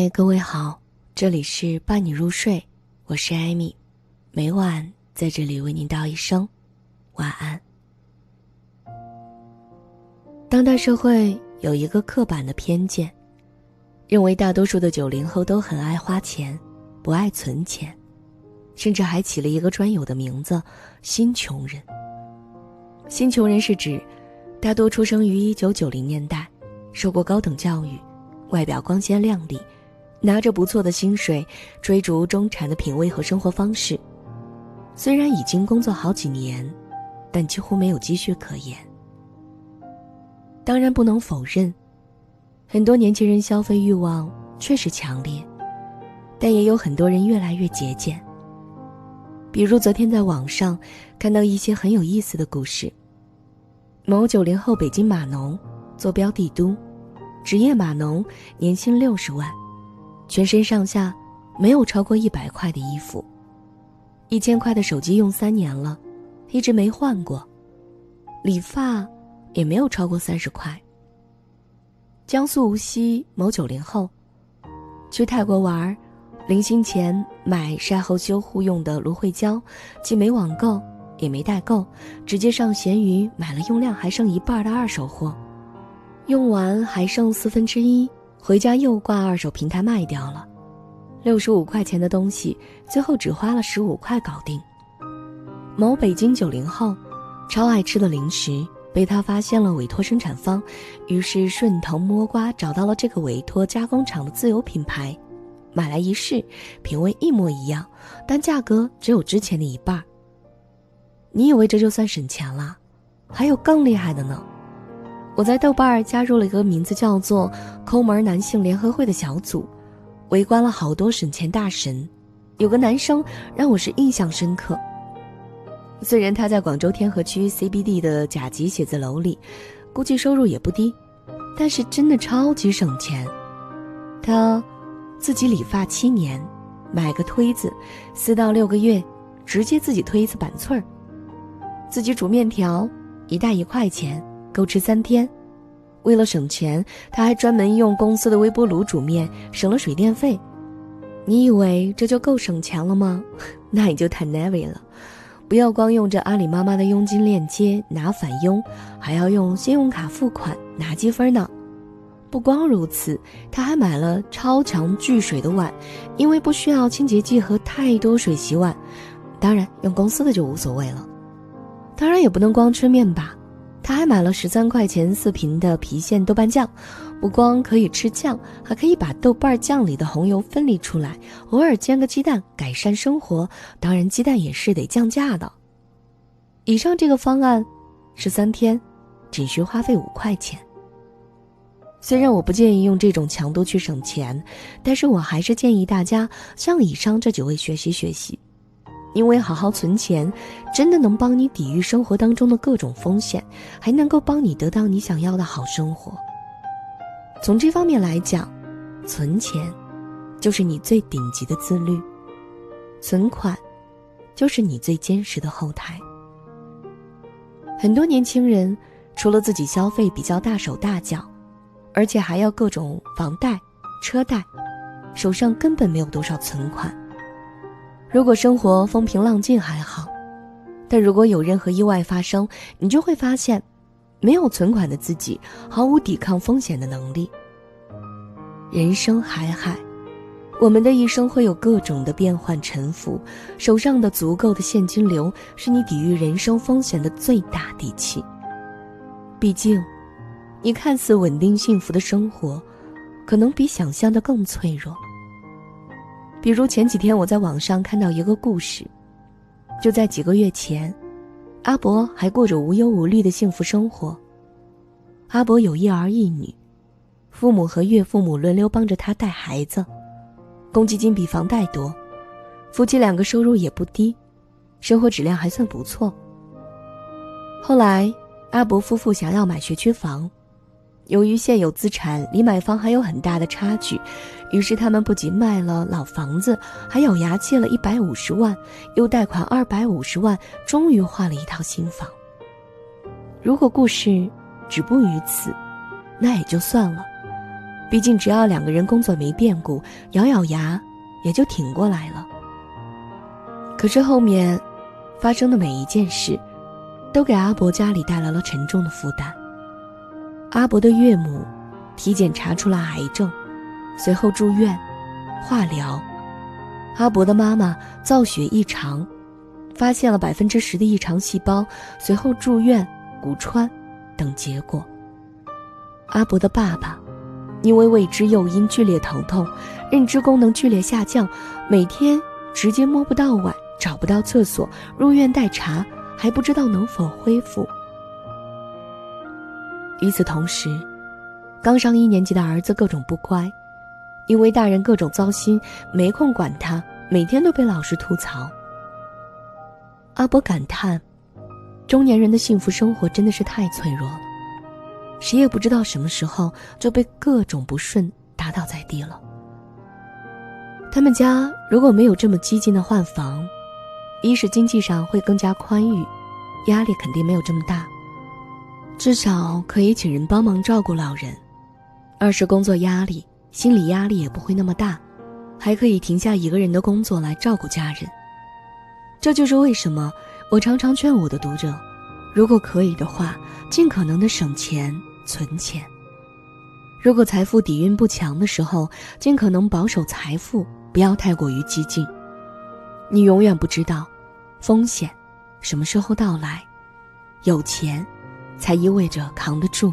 嗨，各位好，这里是伴你入睡，我是艾米，每晚在这里为您道一声晚安。当代社会有一个刻板的偏见，认为大多数的90后都很爱花钱，不爱存钱，甚至还起了一个专有的名字新穷人。新穷人是指大多出生于1990年代，受过高等教育，外表光鲜亮丽，拿着不错的薪水，追逐中产的品味和生活方式。虽然已经工作好几年，但几乎没有积蓄可言。当然不能否认，很多年轻人消费欲望确实强烈，但也有很多人越来越节俭。比如昨天在网上看到一些很有意思的故事。某90后北京码农，坐标帝都，职业码农，年薪60万，全身上下没有超过100块的衣服，1000块的手机用3年了，一直没换过，理发也没有超过30块。江苏无锡某90后，去泰国玩，临行前买晒后修护用的芦荟胶，既没网购也没代购，直接上闲鱼买了用量还剩1半的二手货，用完还剩1/4，回家又挂二手平台卖掉了，65块钱的东西最后只花了15块搞定。某北京90后，超爱吃的零食被他发现了委托生产方，于是顺藤摸瓜找到了这个委托加工厂的自有品牌，买来一试，品味一模一样，但价格只有之前的1半。你以为这就算省钱了？还有更厉害的呢。我在豆瓣加入了一个名字叫做抠门男性联合会的小组，围观了好多省钱大神，有个男生让我是印象深刻。虽然他在广州天河区 CBD 的甲级写字楼里，估计收入也不低，但是真的超级省钱。他自己理发7年，买个推子4到6个月直接自己推一次板寸儿，自己煮面条一袋1块钱，够吃3天。为了省钱，他还专门用公司的微波炉煮面，省了水电费。你以为这就够省钱了吗？那你就太 naive 了。不要光用着阿里妈妈的佣金链接拿返佣，还要用信用卡付款拿积分呢。不光如此，他还买了超强聚水的碗，因为不需要清洁剂和太多水洗碗，当然用公司的就无所谓了。当然也不能光吃面吧，他还买了13块钱4瓶的郫县豆瓣酱，不光可以吃酱，还可以把豆瓣酱里的红油分离出来，偶尔煎个鸡蛋改善生活，当然鸡蛋也是得降价的。以上这个方案13天只需花费5块钱。虽然我不建议用这种强度去省钱，但是我还是建议大家向以上这几位学习学习，因为好好存钱真的能帮你抵御生活当中的各种风险，还能够帮你得到你想要的好生活。从这方面来讲，存钱就是你最顶级的自律，存款就是你最坚实的后台。很多年轻人除了自己消费比较大手大脚，而且还要各种房贷、车贷，手上根本没有多少存款。如果生活风平浪静还好，但如果有任何意外发生，你就会发现没有存款的自己毫无抵抗风险的能力。人生海海，我们的一生会有各种的变幻沉浮，手上的足够的现金流是你抵御人生风险的最大底气。毕竟你看似稳定幸福的生活，可能比想象的更脆弱。比如前几天我在网上看到一个故事，就在几个月前，阿伯还过着无忧无虑的幸福生活。阿伯有1儿1女，父母和岳父母轮流帮着他带孩子，公积金比房贷多，夫妻2个收入也不低，生活质量还算不错。后来阿伯夫妇想要买学区房，由于现有资产离买房还有很大的差距，于是他们不仅卖了老房子，还咬牙借了150万，又贷款250万，终于换了一套新房。如果故事止步于此，那也就算了，毕竟只要2个人工作没变故，咬咬牙也就挺过来了。可是后面发生的每一件事都给阿伯家里带来了沉重的负担。阿伯的岳母体检查出了癌症，随后住院化疗。阿伯的妈妈造血异常，发现了10%的异常细胞，随后住院骨穿等结果。阿伯的爸爸因为未知诱因剧烈疼痛，认知功能剧烈下降，每天直接摸不到碗，找不到厕所，入院待查，还不知道能否恢复。与此同时，刚上1年级的儿子各种不乖，因为大人各种糟心，没空管他，每天都被老师吐槽。阿伯感叹，中年人的幸福生活真的是太脆弱了，谁也不知道什么时候就被各种不顺打倒在地了。他们家如果没有这么激进的换房，一是经济上会更加宽裕，压力肯定没有这么大，至少可以请人帮忙照顾老人；二是工作压力、心理压力也不会那么大，还可以停下一个人的工作来照顾家人。这就是为什么我常常劝我的读者，如果可以的话，尽可能的省钱存钱。如果财富底蕴不强的时候，尽可能保守财富，不要太过于激进。你永远不知道风险什么时候到来，有钱才意味着扛得住。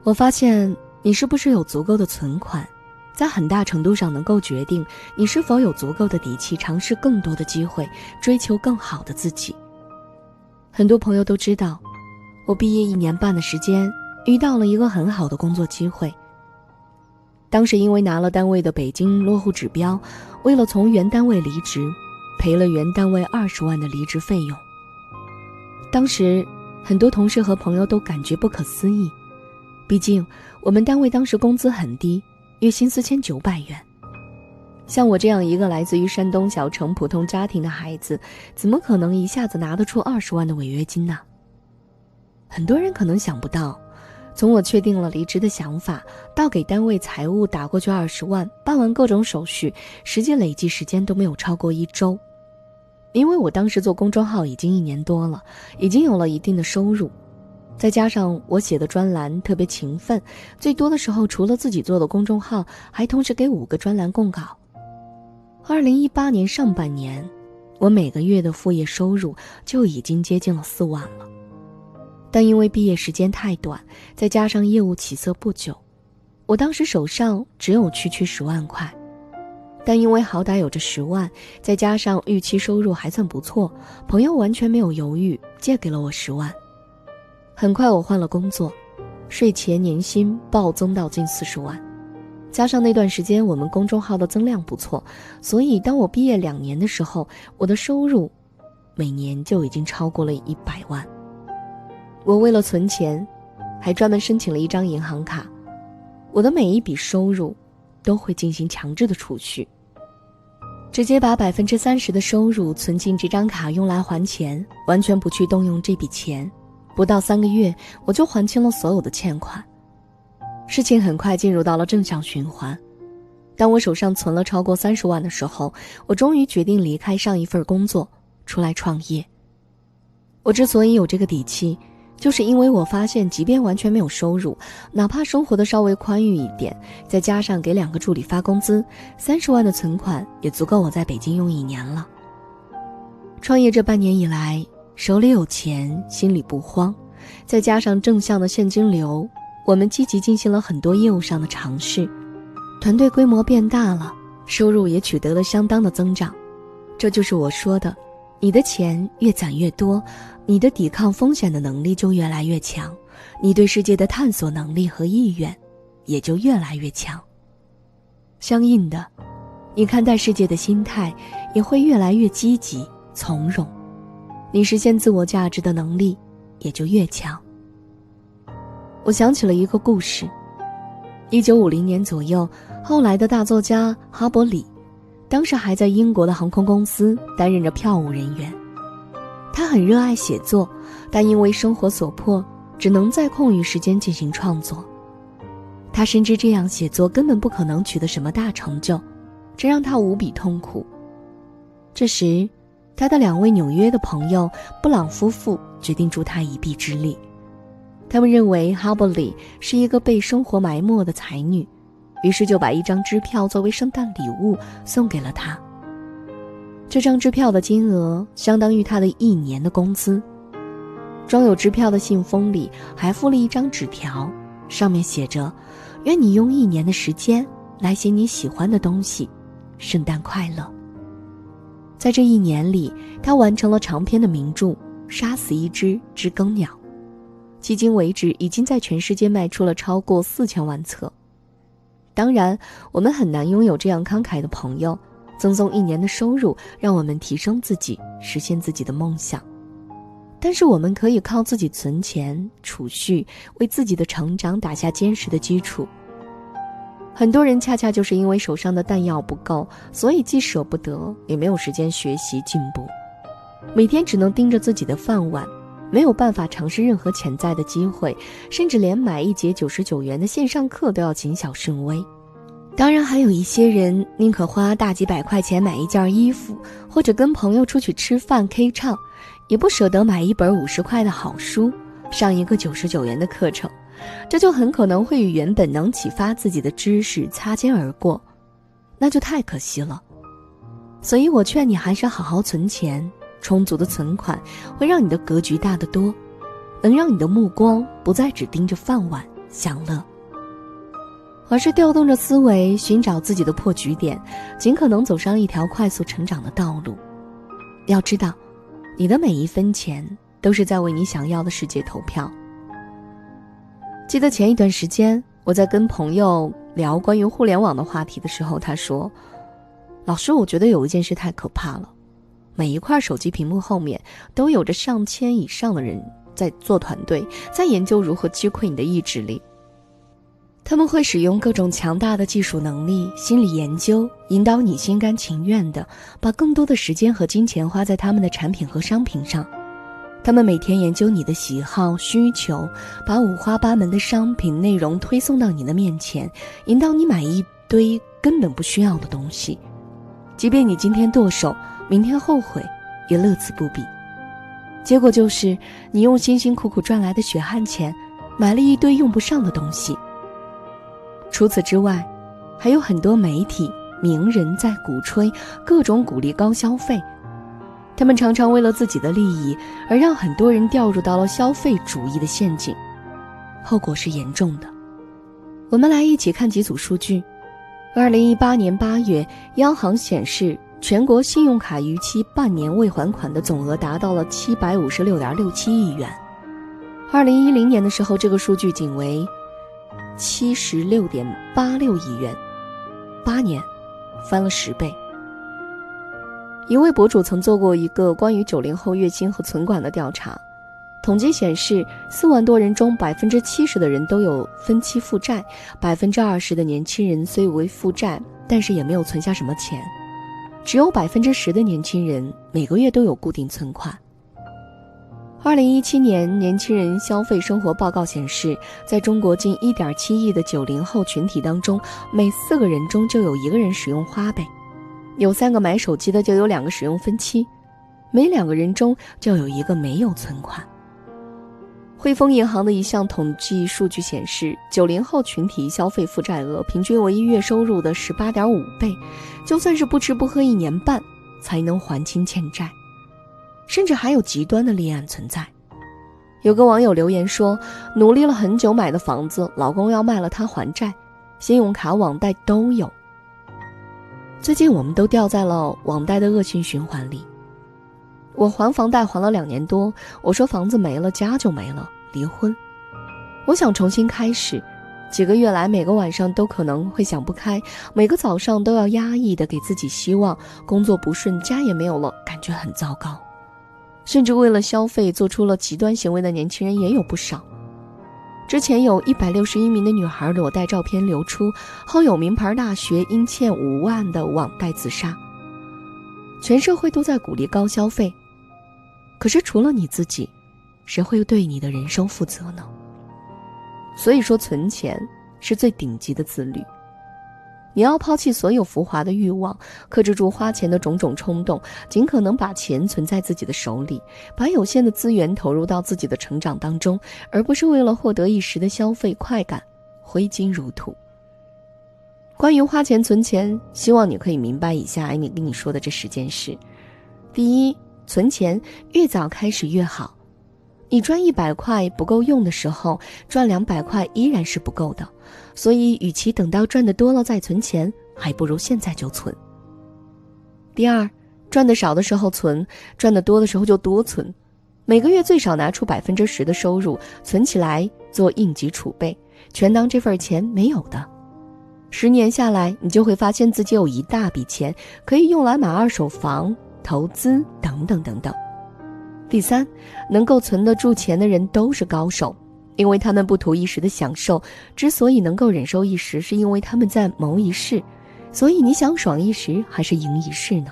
我发现你是不是有足够的存款，在很大程度上能够决定你是否有足够的底气尝试更多的机会，追求更好的自己。很多朋友都知道，我毕业1年半的时间遇到了一个很好的工作机会。当时因为拿了单位的北京落户指标，为了从原单位离职，赔了原单位20万的离职费用。当时很多同事和朋友都感觉不可思议，毕竟我们单位当时工资很低，月薪4900元。像我这样一个来自于山东小城普通家庭的孩子，怎么可能一下子拿得出20万的违约金呢？很多人可能想不到，从我确定了离职的想法，到给单位财务打过去20万，办完各种手续，实际累计时间都没有超过1周。因为我当时做公众号已经1年多了，已经有了一定的收入，再加上我写的专栏特别勤奋，最多的时候除了自己做的公众号，还同时给5个专栏供稿。2018年上半年，我每个月的副业收入就已经接近了4万了。但因为毕业时间太短，再加上业务起色不久，我当时手上只有区10万块。但因为好歹有着10万，再加上预期收入还算不错，朋友完全没有犹豫，借给了我10万。很快我换了工作，税前年薪暴增到近40万。加上那段时间我们公众号的增量不错，所以当我毕业2年的时候，我的收入每年就已经超过了100万。我为了存钱，还专门申请了一张银行卡，我的每一笔收入都会进行强制的储蓄，直接把30%的收入存进这张卡用来还钱，完全不去动用这笔钱。不到3个月，我就还清了所有的欠款。事情很快进入到了正向循环。当我手上存了超过30万的时候，我终于决定离开上一份工作，出来创业。我之所以有这个底气，就是因为我发现即便完全没有收入，哪怕生活的稍微宽裕一点，再加上给2个助理发工资，30万的存款也足够我在北京用1年了。创业这半年以来，手里有钱，心里不慌，再加上正向的现金流，我们积极进行了很多业务上的尝试，团队规模变大了，收入也取得了相当的增长。这就是我说的，你的钱越攒越多，你的抵抗风险的能力就越来越强，你对世界的探索能力和意愿也就越来越强。相应的，你看待世界的心态也会越来越积极从容，你实现自我价值的能力也就越强。我想起了一个故事，1950年左右，后来的大作家哈伯里，当时还在英国的航空公司担任着票务人员。他很热爱写作，但因为生活所迫，只能在空余时间进行创作。他深知这样写作根本不可能取得什么大成就，这让他无比痛苦。这时，他的2位纽约的朋友布朗夫妇决定助他一臂之力。他们认为哈伯里是一个被生活埋没的才女，于是就把一张支票作为圣诞礼物送给了他。这张支票的金额相当于他的1年的工资。装有支票的信封里还附了一张纸条，上面写着：愿你用1年的时间来写你喜欢的东西，圣诞快乐。在这1年里，他完成了长篇的名著《杀死一只知更鸟》，迄今为止已经在全世界卖出了超过4000万册。当然，我们很难拥有这样慷慨的朋友，赠送1年的收入，让我们提升自己，实现自己的梦想。但是我们可以靠自己存钱储蓄，为自己的成长打下坚实的基础。很多人恰恰就是因为手上的弹药不够，所以既舍不得，也没有时间学习进步，每天只能盯着自己的饭碗，没有办法尝试任何潜在的机会，甚至连买1节99元的线上课都要谨小慎微。当然还有一些人宁可花大几百块钱买一件衣服，或者跟朋友出去吃饭 K 唱，也不舍得买一本50块的好书，上一个99元的课程，这就很可能会与原本能启发自己的知识擦肩而过，那就太可惜了。所以我劝你还是好好存钱，充足的存款会让你的格局大得多，能让你的目光不再只盯着饭碗享乐，而是调动着思维，寻找自己的破局点，尽可能走上一条快速成长的道路。要知道，你的每一分钱都是在为你想要的世界投票。记得前一段时间，我在跟朋友聊关于互联网的话题的时候，他说：老师，我觉得有一件事太可怕了，每一块手机屏幕后面都有着上千以上的人在做团队，在研究如何击溃你的意志力。他们会使用各种强大的技术能力、心理研究，引导你心甘情愿地把更多的时间和金钱花在他们的产品和商品上。他们每天研究你的喜好、需求，把五花八门的商品内容推送到你的面前，引导你买一堆根本不需要的东西。即便你今天剁手，明天后悔，也乐此不疲。结果就是你用辛辛苦苦赚来的血汗钱，买了一堆用不上的东西。除此之外，还有很多媒体、名人在鼓吹各种鼓励高消费，他们常常为了自己的利益而让很多人掉入到了消费主义的陷阱，后果是严重的。我们来一起看几组数据。2018年8月，央行显示全国信用卡逾期半年未还款的总额达到了756.67亿元。2010年的时候，这个数据仅为76.86亿元，8年翻了10倍。一位博主曾做过一个关于90后月薪和存款的调查，统计显示4万多人中70%的人都有分期负债，20%的年轻人虽为负债，但是也没有存下什么钱，只有10%的年轻人每个月都有固定存款。2017年年轻人消费生活报告显示，在中国近1.7亿的90后群体当中，每4个人中就有1个人使用花呗，有3个买手机的就有2个使用分期，每2个人中就有1个没有存款。汇丰银行的一项统计数据显示，90后群体消费负债额平均为月收入的18.5倍，就算是不吃不喝1年半才能还清欠债。甚至还有极端的立案存在。有个网友留言说，努力了很久买的房子，老公要卖了他还债，信用卡网贷都有。最近我们都掉在了网贷的恶性循环里。我还房贷还了2年多，我说房子没了，家就没了，离婚。我想重新开始，几个月来每个晚上都可能会想不开，每个早上都要压抑地给自己希望，工作不顺，家也没有了，感觉很糟糕。甚至为了消费做出了极端行为的年轻人也有不少。之前有161名的女孩裸贷照片流出，后有名牌大学因欠5万的网贷自杀。全社会都在鼓励高消费，可是除了你自己，谁会对你的人生负责呢？所以说存钱是最顶级的自律。你要抛弃所有浮华的欲望，克制住花钱的种种冲动，尽可能把钱存在自己的手里，把有限的资源投入到自己的成长当中，而不是为了获得一时的消费快感，挥金如土。关于花钱存钱，希望你可以明白以下艾米跟你说的这10件事。第一，存钱越早开始越好。你赚100块不够用的时候，赚200块依然是不够的，所以与其等到赚得多了再存钱，还不如现在就存。第二，赚得少的时候存，赚得多的时候就多存。每个月最少拿出10%的收入存起来做应急储备，全当这份钱没有的。10年下来，你就会发现自己有一大笔钱可以用来买2手房、投资等等等等。第三，能够存得住钱的人都是高手，因为他们不图一时的享受，之所以能够忍受一时，是因为他们在谋一世。所以你想爽一时还是赢一世呢？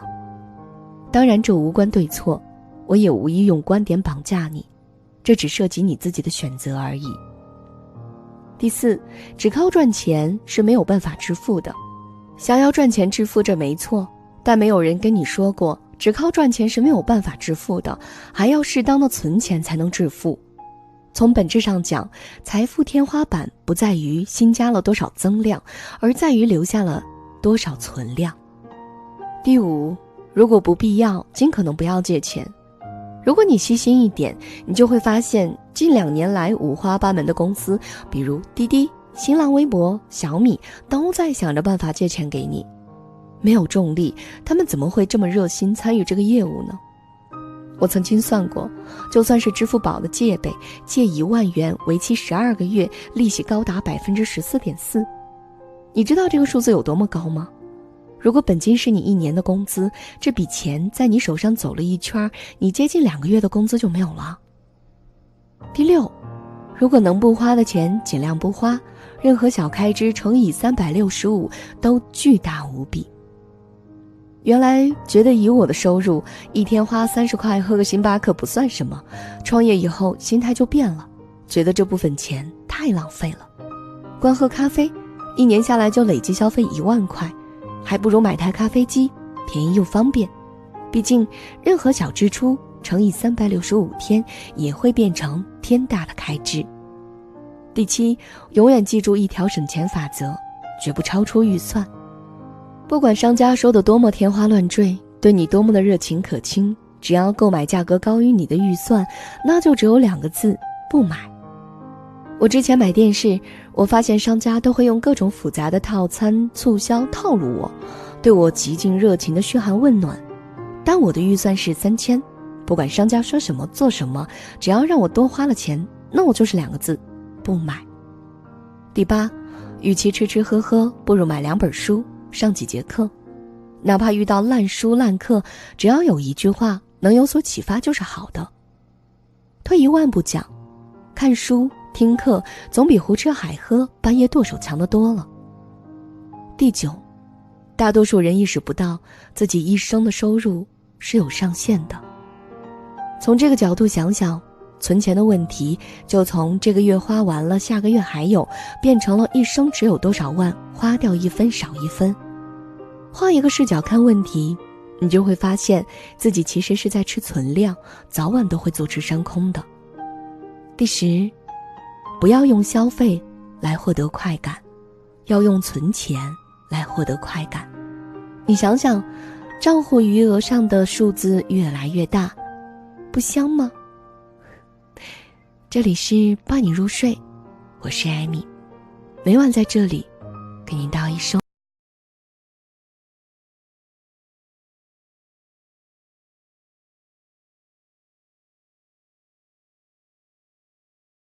当然这无关对错，我也无意用观点绑架你，这只涉及你自己的选择而已。第四，只靠赚钱是没有办法致富的。想要赚钱致富这没错，但没有人跟你说过只靠赚钱是没有办法致富的，还要适当的存钱才能致富。从本质上讲，财富天花板不在于新加了多少增量，而在于留下了多少存量。第五，如果不必要，尽可能不要借钱。如果你细心一点，你就会发现近2年来五花八门的公司，比如滴滴、新浪微博、小米，都在想着办法借钱给你。没有重力，他们怎么会这么热心参与这个业务呢？我曾经算过，就算是支付宝的借呗，借1万元，为期12个月，利息高达 14.4%。你知道这个数字有多么高吗？如果本金是你1年的工资，这笔钱在你手上走了一圈，你接近2个月的工资就没有了。第六，如果能不花的钱尽量不花，任何小开支乘以365都巨大无比。原来觉得以我的收入，一天花30块喝个星巴克不算什么，创业以后心态就变了，觉得这部分钱太浪费了。光喝咖啡1年下来就累计消费1万块，还不如买台咖啡机，便宜又方便。毕竟任何小支出乘以365天也会变成天大的开支。第七，永远记住一条省钱法则，绝不超出预算。不管商家说的多么天花乱坠，对你多么的热情可亲，只要购买价格高于你的预算，那就只有2个字：不买。我之前买电视，我发现商家都会用各种复杂的套餐促销套路我，对我极尽热情的嘘寒问暖。但我的预算是3000，不管商家说什么做什么，只要让我多花了钱，那我就是2个字：不买。第八，与其吃吃喝喝，不如买2本书，上几节课。哪怕遇到烂书烂课，只要有一句话能有所启发就是好的。退一万步讲，看书听课总比胡吃海喝半夜剁手强得多了。第九，大多数人意识不到自己一生的收入是有上限的。从这个角度想想，存钱的问题就从这个月花完了下个月还有，变成了一生只有多少万，花掉1分少1分。换一个视角看问题，你就会发现自己其实是在吃存量，早晚都会坐吃山空的。第10，不要用消费来获得快感，要用存钱来获得快感。你想想，账户余额上的数字越来越大，不香吗？这里是伴你入睡，我是艾米，每晚在这里给您道一声